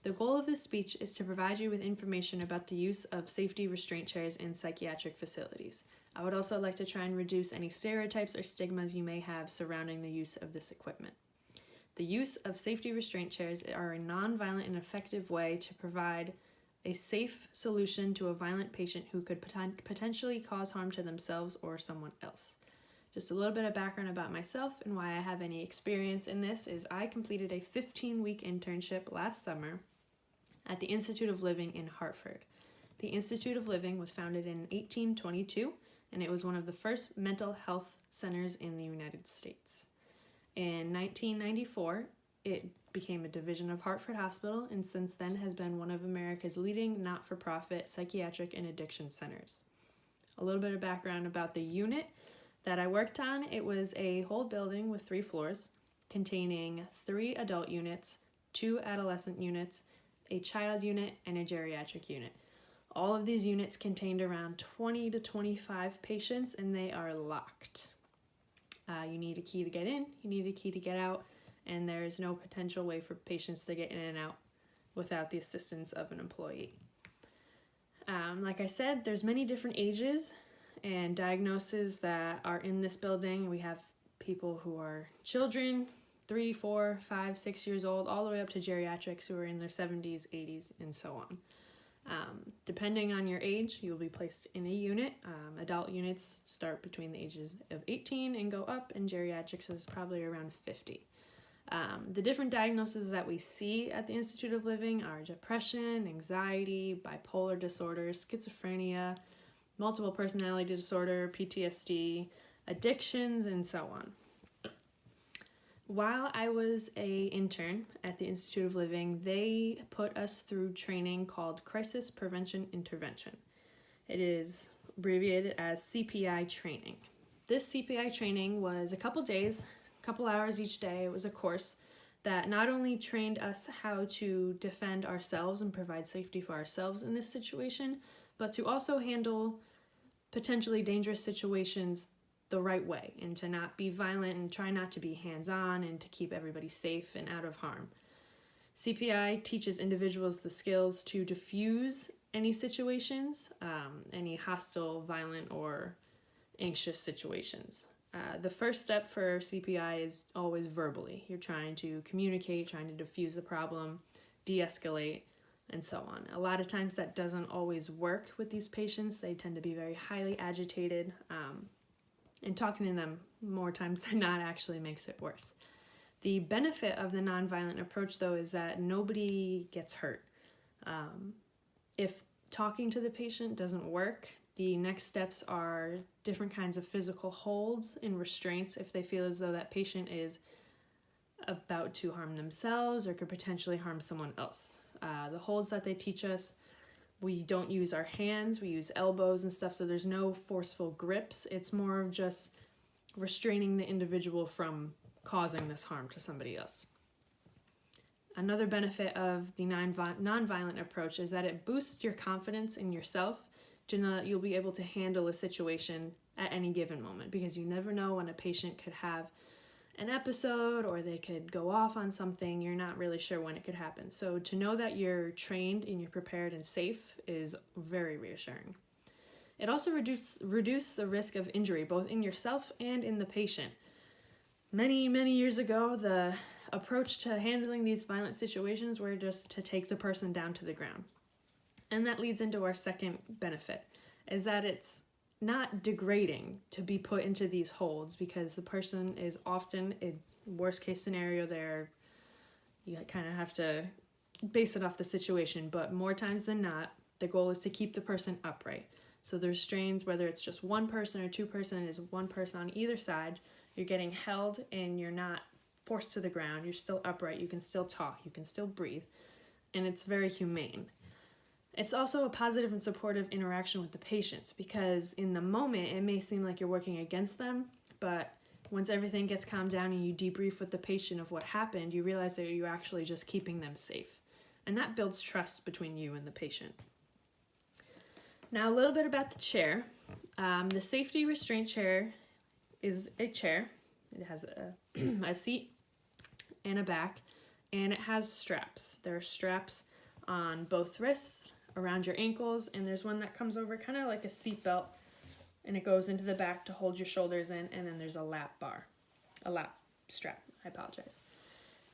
The goal of this speech is to provide you with information about the use of safety restraint chairs in psychiatric facilities. I would also like to try and reduce any stereotypes or stigmas you may have surrounding the use of this equipment. The use of safety restraint chairs are a non-violent and effective way to provide a safe solution to a violent patient who could potentially cause harm to themselves or someone else. Just a little bit of background about myself and why I have any experience in this is I completed a 15-week internship last summer at the Institute of Living in Hartford. The Institute of Living was founded in 1822, and it was one of the first mental health centers in the United States. In 1994, it became a division of Hartford Hospital, and since then has been one of America's leading not-for-profit psychiatric and addiction centers. A little bit of background about the unit that I worked on. It was a whole building with 3 floors, containing 3 adult units, 2 adolescent units, a child unit, and a geriatric unit. All of these units contained around 20 to 25 patients, and they are locked. You need a key to get in, you need a key to get out, and there is no potential way for patients to get in and out without the assistance of an employee. Like I said, there's many different ages and diagnoses that are in this building. We have people who are children, 3, 4, 5, 6 years old, all the way up to geriatrics who are in their 70s, 80s, and so on. Depending on your age, you will be placed in a unit. Adult units start between the ages of 18 and go up, and geriatrics is probably around 50. The different diagnoses that we see at the Institute of Living are depression, anxiety, bipolar disorder, schizophrenia, multiple personality disorder, PTSD, addictions, and so on. While I was an intern at the Institute of Living, they put us through training called Crisis Prevention Intervention. It is abbreviated as CPI training. This CPI training was a couple days, a couple hours each day. It was a course that not only trained us how to defend ourselves and provide safety for ourselves in this situation, but to also handle potentially dangerous situations the right way and to not be violent and try not to be hands-on and to keep everybody safe and out of harm. CPI teaches individuals the skills to diffuse any situations, any hostile, violent, or anxious situations. The first step for CPI is always verbally. You're trying to communicate, trying to diffuse the problem, de-escalate, and so on. A lot of times that doesn't always work with these patients. They tend to be very highly agitated, and talking to them more times than not actually makes it worse. The benefit of the nonviolent approach, though, is that nobody gets hurt. If talking to the patient doesn't work, the next steps are different kinds of physical holds and restraints if they feel as though that patient is about to harm themselves or could potentially harm someone else. The holds that they teach us, we don't use our hands, we use elbows and stuff, so there's no forceful grips. It's more of just restraining the individual from causing this harm to somebody else. Another benefit of the nonviolent approach is that it boosts your confidence in yourself to know that you'll be able to handle a situation at any given moment, because you never know when a patient could have an episode or they could go off on something. You're not really sure when it could happen. So to know that you're trained and you're prepared and safe is very reassuring. It also reduces the risk of injury, both in yourself and in the patient. Many, many years ago, the approach to handling these violent situations were just to take the person down to the ground. And that leads into our second benefit, is that it's not degrading to be put into these holds, because the person is often, in worst case scenario, you kind of have to base it off the situation, but more times than not, the goal is to keep the person upright. So there's strains, whether it's just one person or 2 person, is one person on either side. You're getting held and you're not forced to the ground. You're still upright. You can still talk. You can still breathe. And it's very humane. It's also a positive and supportive interaction with the patients, because in the moment it may seem like you're working against them, but once everything gets calmed down and you debrief with the patient of what happened, you realize that you're actually just keeping them safe. And that builds trust between you and the patient. Now, a little bit about the chair. The safety restraint chair is a chair. It has a seat and a back, and it has straps. There are straps on both wrists, around your ankles, and there's one that comes over kind of like a seat belt, and it goes into the back to hold your shoulders in, and then there's a lap strap, I apologize.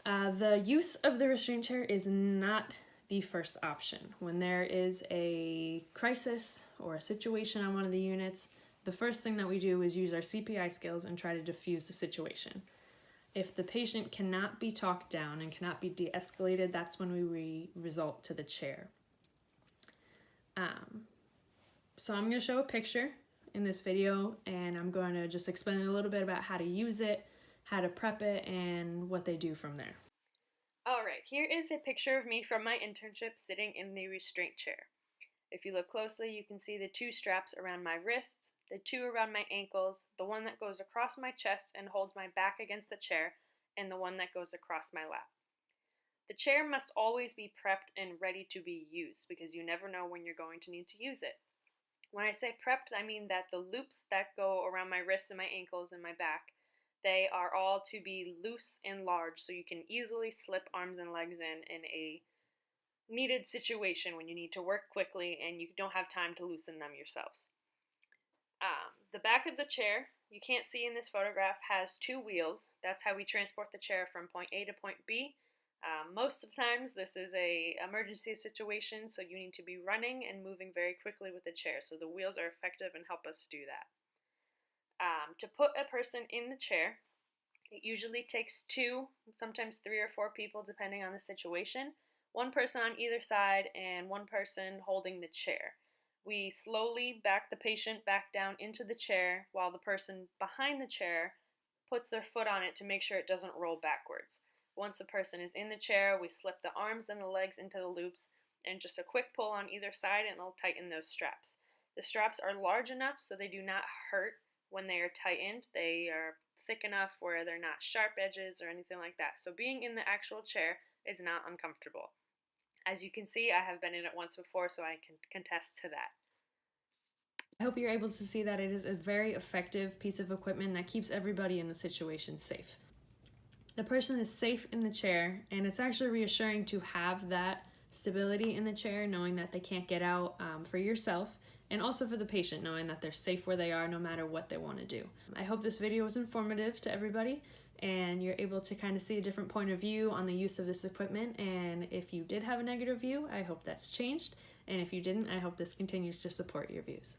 The use of the restraint chair is not the first option. When there is a crisis or a situation on one of the units, the first thing that we do is use our CPI skills and try to diffuse the situation. If the patient cannot be talked down and cannot be de-escalated, that's when we resort to the chair. So I'm going to show a picture in this video, and I'm going to just explain a little bit about how to use it, how to prep it, and what they do from there. Alright, here is a picture of me from my internship sitting in the restraint chair. If you look closely, you can see the two straps around my wrists, the two around my ankles, the one that goes across my chest and holds my back against the chair, and the one that goes across my lap. The chair must always be prepped and ready to be used because you never know when you're going to need to use it. When I say prepped, I mean that the loops that go around my wrists and my ankles and my back, they are all to be loose and large so you can easily slip arms and legs in a needed situation when you need to work quickly and you don't have time to loosen them yourselves. The back of the chair, you can't see in this photograph, has two wheels. That's how we transport the chair from point A to point B. Most of the times this is a emergency situation, so you need to be running and moving very quickly with the chair, so the wheels are effective and help us do that. To put a person in the chair, it usually takes 2, sometimes 3 or 4 people depending on the situation, one person on either side and one person holding the chair. We slowly back the patient back down into the chair while the person behind the chair puts their foot on it to make sure it doesn't roll backwards. Once the person is in the chair, we slip the arms and the legs into the loops and just a quick pull on either side and it'll tighten those straps. The straps are large enough so they do not hurt when they are tightened. They are thick enough where they're not sharp edges or anything like that. So being in the actual chair is not uncomfortable. As you can see, I have been in it once before, so I can contest to that. I hope you're able to see that it is a very effective piece of equipment that keeps everybody in the situation safe. The person is safe in the chair, and it's actually reassuring to have that stability in the chair, knowing that they can't get out for yourself, and also for the patient, knowing that they're safe where they are no matter what they want to do. I hope this video was informative to everybody, and you're able to kind of see a different point of view on the use of this equipment, and if you did have a negative view, I hope that's changed, and if you didn't, I hope this continues to support your views.